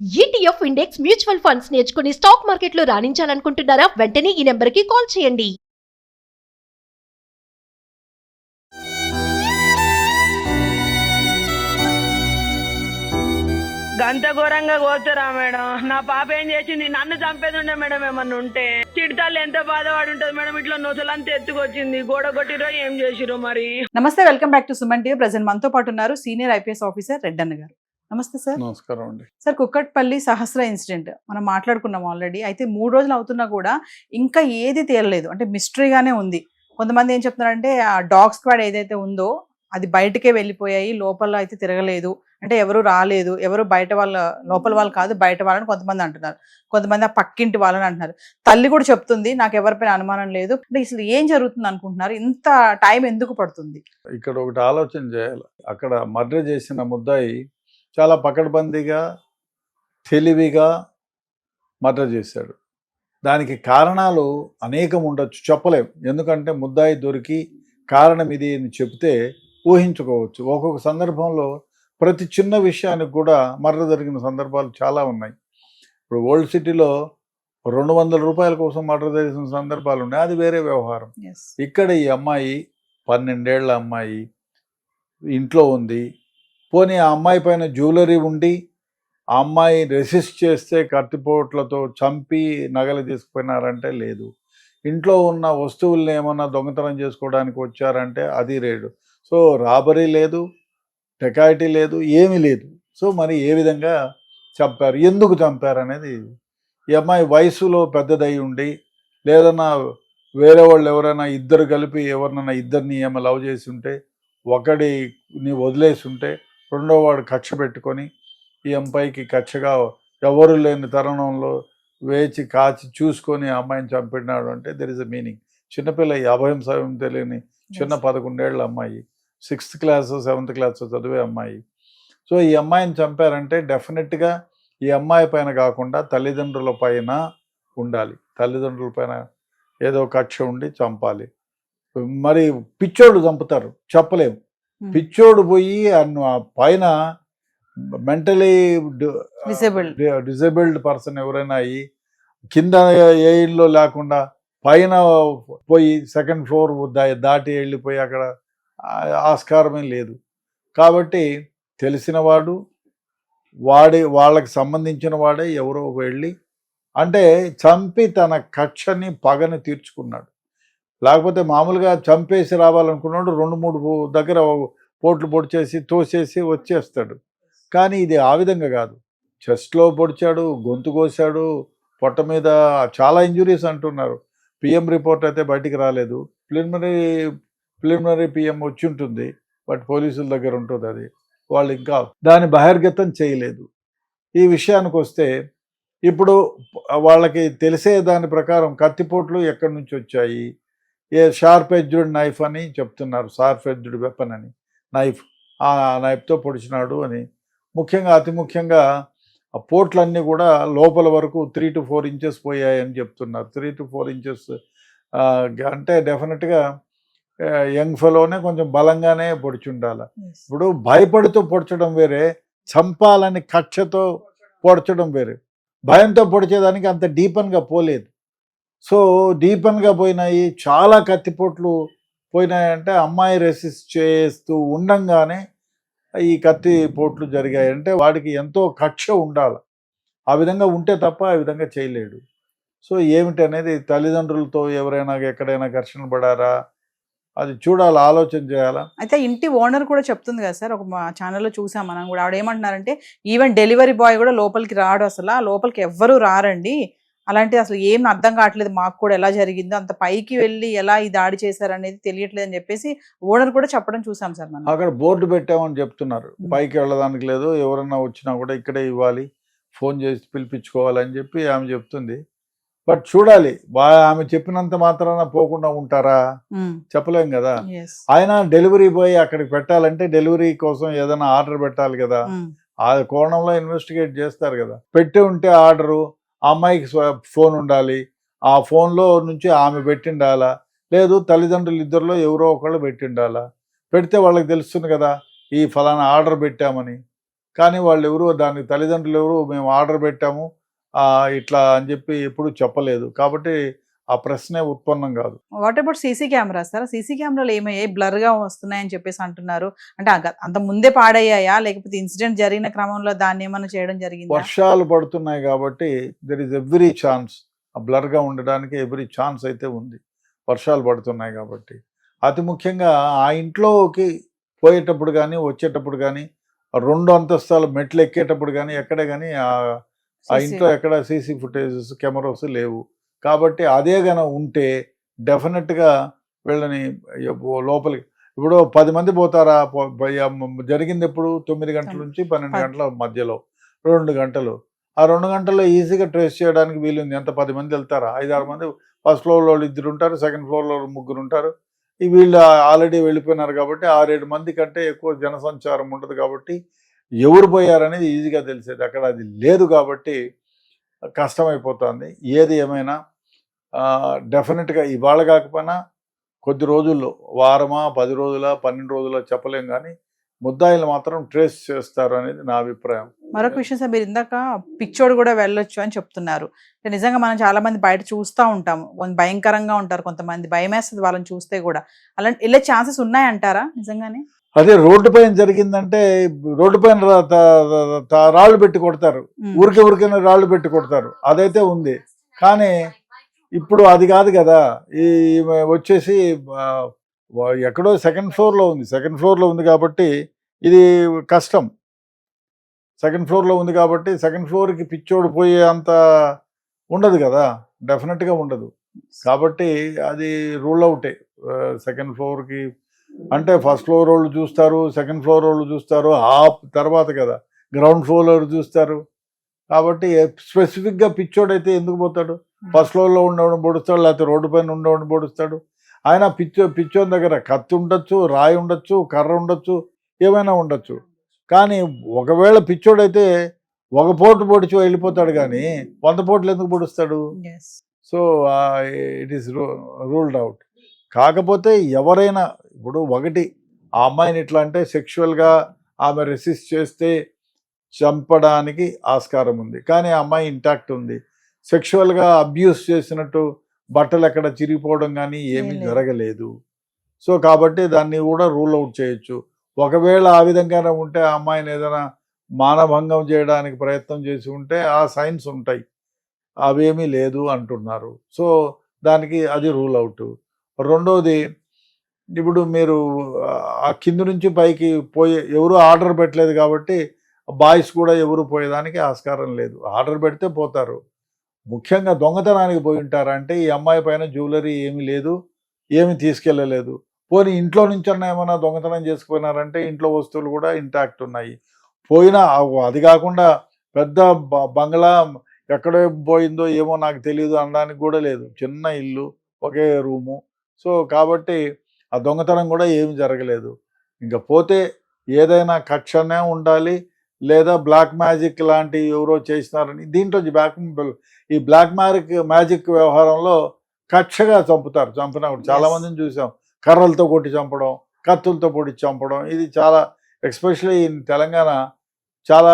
ETF index mutual funds నేర్చుకుని stock మార్కెట్లో రాణించాలనుకుంటున్నారా? వెంటనే ఈ నెంబర్కి కాల్ చేయండి. గంత ఘోరంగా కోరుతారా మేడం? నా పాప ఏం చేసింది? నన్ను చంపేది ఉండే మేడం. ఏమన్నా ఉంటే చిడతల్లి ఎంత బాధపడి ఉంటుంది మేడం. ఇట్లా నొసలంతా ఎత్తుకొచ్చింది, గోడ కొట్టిరో ఏం చేసిరో మరి. నమస్తే, welcome back to Suman TV. Present మనతో పాటు ఉన్నారు సీనియర్ ఐపీఎస్ ఆఫీసర్ రెడ్డన్న గారు. నమస్తే సార్. నమస్కారం అండి. సార్, కుక్కట్పల్లి సహస్ర ఇన్సిడెంట్ మనం మాట్లాడుకున్నాం ఆల్రెడీ. అయితే 3 రోజులు అవుతున్నా కూడా ఇంకా ఏది తేలలేదు, అంటే మిస్టరీగానే ఉంది. కొంతమంది ఏం చెప్తున్నారంటే ఆ డాగ్ స్క్వాడ్ ఏదైతే ఉందో అది బయటకే వెళ్ళిపోయాయి, లోపల అయితే తిరగలేదు, అంటే ఎవరు రాలేదు, ఎవరు బయట వాళ్ళ, లోపల వాళ్ళు కాదు బయట వాళ్ళని కొంతమంది అంటున్నారు, కొంతమంది ఆ పక్కింటి వాళ్ళని అంటున్నారు. తల్లి కూడా చెప్తుంది నాకు ఎవరిపైన అనుమానం లేదు. అంటే అసలు ఏం జరుగుతుంది అనుకుంటున్నారు? ఇంత టైం ఎందుకు పడుతుంది? ఇక్కడ ఒకటి ఆలోచన చేయాలి. అక్కడ మర్డర్ చేసిన ముద్దాయి చాలా పకడ్బందీగా తెలివిగా మర్డర్ చేశాడు. దానికి కారణాలు అనేకం ఉండొచ్చు, చెప్పలేం. ఎందుకంటే ముద్దాయి దొరికి కారణం ఇది అని చెప్తే ఊహించుకోవచ్చు. ఒక్కొక్క సందర్భంలో ప్రతి చిన్న విషయానికి కూడా మర్డర్ జరిగిన సందర్భాలు చాలా ఉన్నాయి. ఇప్పుడు ఓల్డ్ సిటీలో 200 రూపాయల కోసం మర్డర్ జరిగిన సందర్భాలు ఉన్నాయి, అది వేరే వ్యవహారం. ఇక్కడ ఈ అమ్మాయి 12 ఏళ్ల అమ్మాయి ఇంట్లో ఉంది. పోనీ ఆ అమ్మాయి పైన జ్యువెలరీ ఉండి ఆ అమ్మాయి రెసిస్ట్ చేస్తే కత్తిపోట్లతో చంపి నగలు తీసుకుపోయినారంటే లేదు. ఇంట్లో ఉన్న వస్తువుల్ని ఏమన్నా దొంగతనం చేసుకోవడానికి వచ్చారంటే అది లేదు. సో రాబరీ లేదు, డెకాయిటీ లేదు, ఏమీ లేదు. సో మరి ఏ విధంగా చంపారు, ఎందుకు చంపారు అనేది. ఈ అమ్మాయి వయసులో పెద్దదై ఉండి లేదన్నా వేరే వాళ్ళు ఎవరైనా ఇద్దరు కలిపి ఎవరినైనా ఇద్దరిని ఏమో లవ్ చేసి ఉంటే, ఒకడిని వదిలేసి ఉంటే రెండో వాడు కక్ష పెట్టుకొని ఈ అమ్మాయికి కక్షగా ఎవరు లేని తరుణంలో వేచి కాచి చూసుకొని ఆ అమ్మాయిని చంపినాడు అంటే దెర్ ఇస్ అ మీనింగ్. చిన్నపిల్ల, అభయం సమయం తెలియని చిన్న 11 ఏళ్ల అమ్మాయి, 6th క్లాస్ 7th క్లాస్ చదివే అమ్మాయి. సో ఈ అమ్మాయిని చంపారంటే డెఫినెట్గా ఈ అమ్మాయి పైన కాకుండా తల్లిదండ్రుల పైన ఉండాలి. తల్లిదండ్రుల పైన ఏదో కక్ష ఉండి చంపాలి. మరి పిచ్చోళ్ళు చంపుతారు, చెప్పలేము. పిచ్చోడు పోయి పైన మెంటలీ డిసేబుల్డ్ పర్సన్ ఎవరైనా అయ్యి కింద ఏ ఇల్లు లేకుండా పైన పోయి 2nd ఫ్లోర్ దాటి వెళ్ళిపోయి అక్కడ ఆస్కారమే లేదు. కాబట్టి తెలిసినవాడు వాళ్ళకి సంబంధించిన వాడే ఎవరో వెళ్ళి అంటే చంపి తన కక్షని పగని తీర్చుకున్నాడు. లేకపోతే మామూలుగా చంపేసి రావాలనుకున్నాడు, 2-3 దగ్గర పోట్లు పొడిచేసి తోసేసి వచ్చేస్తాడు. కానీ ఇది ఆ విధంగా కాదు. చెస్ట్లో పొడిచాడు, గొంతు కోసాడు, పొట్ట మీద చాలా ఇంజురీస్ అంటున్నారు. పిఎం రిపోర్ట్ అయితే బయటికి రాలేదు. ప్రిలిమినరీ పిఎం వచ్చి ఉంటుంది, బట్ పోలీసుల దగ్గర ఉంటుంది. అది వాళ్ళు ఇంకా దాన్ని బహిర్గతం చేయలేదు. ఈ విషయానికి వస్తే ఇప్పుడు వాళ్ళకి తెలిసే దాని ప్రకారం కత్తిపోట్లు ఎక్కడి నుంచి వచ్చాయి, షార్ప్ ఎడ్జ్డ్ నైఫ్ అని చెప్తున్నారు, షార్ప్ ఎడ్జ్డ్ వెపన్ అని, నైఫ్, ఆ నైఫ్తో పొడిచినాడు అని. ముఖ్యంగా అతి ముఖ్యంగా ఆ పోట్లన్నీ కూడా లోపల వరకు 3 to 4 ఇంచెస్ పోయాయని చెప్తున్నారు. 3 to 4 ఇంచెస్ అంటే డెఫినెట్గా యంగ్ ఫెలోనే కొంచెం బలంగానే పొడిచి ఉండాలి. ఇప్పుడు భయపడుతూ పొడచడం వేరే, చంపాలని కక్షతో పొడచడం వేరే. భయంతో పొడిచేదానికి అంత డీపన్గా పోలేదు. సో డీపన్గా పోయినాయి, చాలా కత్తిపోట్లు పోయినాయంటే అమ్మాయి రెసిస్ట్ చేస్తూ ఉండంగానే ఈ కత్తిపోట్లు జరిగాయంటే వాడికి ఎంతో కక్ష ఉండాలి. ఆ విధంగా ఉంటే తప్ప ఆ విధంగా చేయలేడు. సో ఏమిటి అనేది తల్లిదండ్రులతో ఎవరైనా ఎక్కడైనా ఘర్షణ పడారా అది చూడాలి, ఆలోచన చేయాలా. అయితే ఇంటి ఓనర్ కూడా చెప్తుంది కదా సార్, ఒక ఛానల్లో చూసాం మనం కూడా. ఆవిడ ఏమంటున్నారంటే ఈవెన్ డెలివరీ బాయ్ కూడా లోపలికి రాడు, అసలు లోపలికి ఎవ్వరూ రారండి, అలాంటిది అసలు ఏం అర్థం కావట్లేదు మాకు కూడా, ఎలా జరిగిందో అంత పైకి వెళ్ళి ఎలా ఈ దాడి చేశారనేది తెలియట్లేదు అని చెప్పేసి ఓనర్ కూడా చెప్పడం చూసాం సార్ మనం. అక్కడ బోర్డు పెట్టామని చెప్తున్నారు, పైకి వెళ్ళడానికి లేదు, ఎవరన్నా వచ్చినా కూడా ఇక్కడే ఇవ్వాలి, ఫోన్ చేసి పిలిపించుకోవాలని చెప్పి ఆమె చెప్తుంది. బట్ చూడాలి, ఆమె చెప్పినంత మాత్రాన పోకుండా ఉంటారా, చెప్పలేం కదా. ఆయన డెలివరీ బాయ్ అక్కడికి పెట్టాలంటే డెలివరీ కోసం ఏదైనా ఆర్డర్ పెట్టాలి కదా, ఆ కోణంలో ఇన్వెస్టిగేట్ చేస్తారు కదా. పెట్టి ఉంటే ఆర్డరు, ఆ అమ్మాయికి ఫోన్ ఉండాలి, ఆ ఫోన్లో నుంచి ఆమె పెట్టిండాలా, లేదు తల్లిదండ్రులు ఇద్దరిలో ఎవరో ఒకళ్ళు పెట్టిండాలా. పెడితే వాళ్ళకి తెలుస్తుంది కదా ఈ ఫలానా ఆర్డర్ పెట్టామని. కానీ వాళ్ళు ఎవరు దానికి తల్లిదండ్రులు ఎవరు మేము ఆర్డర్ పెట్టాము ఇట్లా అని చెప్పి ఎప్పుడు చెప్పలేదు. కాబట్టి ఆ ప్రశ్నే ఉత్పన్నం కాదు. What about CC cameras sir? CC కెమెరాలు ఏమయ్యాయి, బ్లర్ గా వస్తున్నాయని చెప్పేసి అంటున్నారు. అంటే అంత ముందే పాడయ్యాయా, లేకపోతే ఇన్సిడెంట్ జరిగిన క్రమంలో దాన్ని ఏమైనా చేయడం జరిగిందా? వర్షాలు పడుతున్నాయి కాబట్టి దెర్ ఇస్ ఎవ్రీ ఛాన్స్ బ్లర్గా ఉండడానికి ఎవ్రీ ఛాన్స్ అయితే ఉంది, వర్షాలు పడుతున్నాయి కాబట్టి. అతి ముఖ్యంగా ఆ ఇంట్లోకి పోయేటప్పుడు కానీ వచ్చేటప్పుడు కానీ 2 అంతస్తుల మెట్లు ఎక్కేటప్పుడు కానీ ఎక్కడే కానీ ఆ ఇంట్లో ఎక్కడ సీసీ ఫుటేజెస్ కెమెరాస్ లేవు. కాబట్టి అదే గన ఉంటే డెఫినెట్గా వీళ్ళని లోపలికి ఇప్పుడు 10 మంది పోతారా? జరిగింది ఎప్పుడు 9 గంటల నుంచి 12 గంటల మధ్యలో 2 గంటలు. ఆ 2 గంటల్లో ఈజీగా ట్రేస్ చేయడానికి వీలుంది. ఎంత 10 మంది వెళ్తారా? 5-6 మంది ఫస్ట్ ఫ్లోర్లో 2 ఉంటారు, సెకండ్ ఫ్లోర్లో 3 ఉంటారు. వీళ్ళు ఆల్రెడీ వెళ్ళిపోయినారు కాబట్టి 6-7 మంది కంటే ఎక్కువ జనసంచారం ఉండదు కాబట్టి ఎవరు పోయారనేది ఈజీగా తెలిసేది. అక్కడ అది లేదు కాబట్టి కష్టమైపోతుంది. ఏది ఏమైనా డెఫినెట్గా ఇవాళ కాకపోయినా కొద్ది రోజుల్లో, వారమా 10 రోజుల 12 రోజుల చెప్పలేం, కానీ ముద్దాయిలు మాత్రం ట్రేస్ చేస్తారు అనేది నా అభిప్రాయం. మరొక విషయం సార్, మీరు ఇందాక పిచ్చోడు కూడా వెళ్ళొచ్చు అని చెప్తున్నారు. నిజంగా మనం చాలా మంది బయట చూస్తూ ఉంటాము, భయంకరంగా ఉంటారు కొంతమంది, భయం వేస్తుంది వాళ్ళని చూస్తే కూడా. అలాంటి వెళ్ళే ఛాన్సెస్ ఉన్నాయంటారా నిజంగానే? అదే రోడ్డు పైన జరిగిందంటే రోడ్డు పైన రాళ్ళు పెట్టి కొడతారు, ఊరికైనా రాళ్ళు పెట్టి కొడతారు, అదైతే ఉంది. కానీ ఇప్పుడు అది కాదు కదా. ఈ వచ్చేసి ఎక్కడో సెకండ్ ఫ్లోర్లో ఉంది. సెకండ్ ఫ్లోర్లో ఉంది కాబట్టి ఇది కష్టం. సెకండ్ ఫ్లోర్లో ఉంది కాబట్టి సెకండ్ ఫ్లోర్కి పిచ్చోడు పోయే అంత ఉండదు కదా, డెఫినెట్గా ఉండదు. కాబట్టి అది రూల్ అవుటే. సెకండ్ ఫ్లోర్కి అంటే ఫస్ట్ ఫ్లోర్ వాళ్ళు చూస్తారు, సెకండ్ ఫ్లోర్ వాళ్ళు చూస్తారు, ఆ తర్వాత కదా గ్రౌండ్ ఫ్లోర్ వాళ్ళు చూస్తారు. కాబట్టి స్పెసిఫిక్గా పిచ్చోడైతే ఎందుకు పోతాడు? ఫస్ట్ ఫ్లోర్లో ఉండవని పొడుస్తాడు, లేకపోతే రోడ్డు పైన ఉండవని పొడుస్తాడు. ఆయన పిచ్చోని దగ్గర కత్తి ఉండొచ్చు, రాయి ఉండొచ్చు, కర్ర ఉండొచ్చు, ఏమైనా ఉండొచ్చు. కానీ ఒకవేళ పిచ్చోడైతే ఒక పోటు పొడిచి వెళ్ళిపోతాడు, కానీ 100 పోట్లు ఎందుకు పొడుస్తాడు? So it is ruled out. కాకపోతే ఎవరైనా ఇప్పుడు ఒకటి ఆ అమ్మాయిని ఇట్లా అంటే సెక్షువల్గా ఆమె రెసిస్ట్ చేస్తే చంపడానికి ఆస్కారం ఉంది, కానీ ఆ అమ్మాయి ఇంటాక్ట్ ఉంది. సెక్షువల్గా అబ్యూస్ చేసినట్టు బట్టలు ఎక్కడ చిరిగిపోవడం కానీ ఏమీ జరగలేదు. సో కాబట్టి దాన్ని కూడా రూల్ అవుట్ చేయొచ్చు. ఒకవేళ ఆ విధంగానే ఉంటే ఆ అమ్మాయిని ఏదైనా మానభంగం చేయడానికి ప్రయత్నం చేసి ఉంటే ఆ సైన్స్ ఉంటాయి, అవేమీ లేదు అంటున్నారు. సో దానికి అది రూల్ అవుట్. రెండోది, ఇప్పుడు మీరు ఆ కింద నుంచి పైకి పోయే ఎవరు ఆర్డర్ పెట్టలేదు కాబట్టి బాయ్స్ కూడా ఎవరు పోయేదానికి ఆస్కారం లేదు. ఆర్డర్ పెడితే పోతారు. ముఖ్యంగా దొంగతనానికి పోయి ఉంటారంటే ఈ అమ్మాయి పైన జ్యువెలరీ ఏమీ లేదు, ఏమి తీసుకెళ్ళలేదు. పోనీ ఇంట్లో నుంచి అన్న ఏమైనా దొంగతనం చేసుకుపోయినారంటే ఇంట్లో వస్తువులు కూడా ఇంటాక్ట్ ఉన్నాయి. పోయినా అది కాకుండా పెద్ద బంగ్లా ఎక్కడ పోయిందో ఏమో నాకు తెలియదు అనడానికి కూడా లేదు, చిన్న ఇల్లు, ఒకే రూము. సో కాబట్టి ఆ దొంగతనం కూడా ఏమి జరగలేదు. ఇంకా పోతే ఏదైనా కక్షనే ఉండాలి, లేదా బ్లాక్ మ్యాజిక్ లాంటి ఎవరో చేసినారని. దీంట్లో ఈ బ్లాక్ మ్యాజిక్ వ్యవహారంలో కక్షగా చంపుతారు. చంపినప్పుడు చాలా మందిని చూసాం, కర్రలతో కొట్టి చంపడం, కత్తులతో పొడి చంపడం. ఇది చాలా ఎస్పెషల్లీ ఇన్ తెలంగాణ చాలా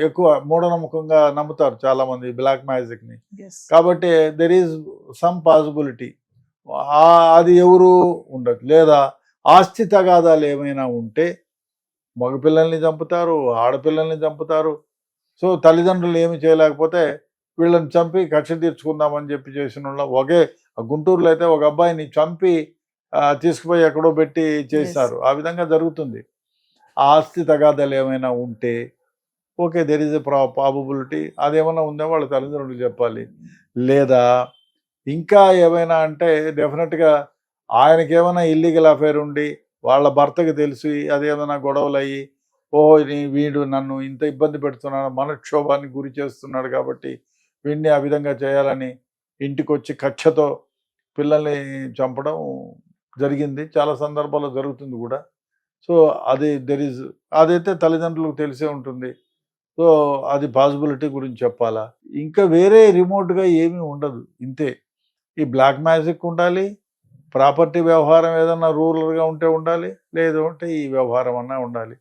ఎక్కువ మూఢనమ్మకంగా నమ్ముతారు చాలా మంది బ్లాక్ మ్యాజిక్ని. కాబట్టి దెర్ ఈజ్ సమ్ పాసిబిలిటీ అది ఎవరు ఉండదు. లేదా ఆస్తి తగాదాలు ఏమైనా ఉంటే మగపిల్లల్ని చంపుతారు, ఆడపిల్లల్ని చంపుతారు. సో తల్లిదండ్రులు ఏమి చేయలేకపోతే వీళ్ళని చంపి కక్ష తీర్చుకుందామని చెప్పి చేసిన వాళ్ళు ఒకే గుంటూరులో అయితే ఒక అబ్బాయిని చంపి తీసుకుపోయి ఎక్కడో పెట్టి చేస్తారు. ఆ విధంగా జరుగుతుంది. ఆస్తి తగాదాలు ఏమైనా ఉంటే okay, there is a probability. అదేమైనా ఉందో వాళ్ళ తల్లిదండ్రులు చెప్పాలి. లేదా ఇంకా ఏమైనా అంటే డెఫినెట్గా ఆయనకి ఏమైనా ఇల్లీగల్ అఫైర్ ఉండి వాళ్ళ భర్తకి తెలిసి అదేమైనా గొడవలు అయ్యి వీడు నన్ను ఇంత ఇబ్బంది పెడుతున్నాడు, మనక్షోభాన్ని గురి చేస్తున్నాడు కాబట్టి వీడిని ఆ విధంగా చేయాలని ఇంటికి వచ్చి కక్షతో పిల్లల్ని చంపడం జరిగింది. చాలా సందర్భాల్లో జరుగుతుంది కూడా. సో అదైతే తల్లిదండ్రులకు తెలిసే ఉంటుంది. సో అది పాసిబిలిటీ గురించి చెప్పాలా. ఇంకా వేరే రిమోట్గా ఏమీ ఉండదు, ఇంతే. ఈ బ్లాక్ మ్యాజిక్ ఉండాలి, ప్రాపర్టీ వ్యవహారం ఏదన్నా రూరల్గా ఉంటే ఉండాలి, లేదు అంటే ఈ వ్యవహారం అన్నా ఉండాలి.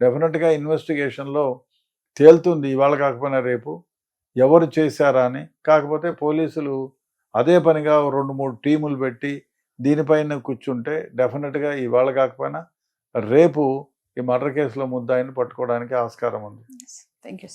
డెఫినెట్గా ఇన్వెస్టిగేషన్లో తేలుతుంది ఇవాళ కాకపోయినా రేపు ఎవరు చేశారా అని. కాకపోతే పోలీసులు అదే పనిగా 2-3 టీములు పెట్టి దీనిపైన కూర్చుంటే డెఫినెట్గా ఇవాళ కాకపోయినా రేపు ఈ మర్డర్ కేసులో ముద్దాయిని పట్టుకోవడానికి ఆస్కారం ఉంది. Thank you.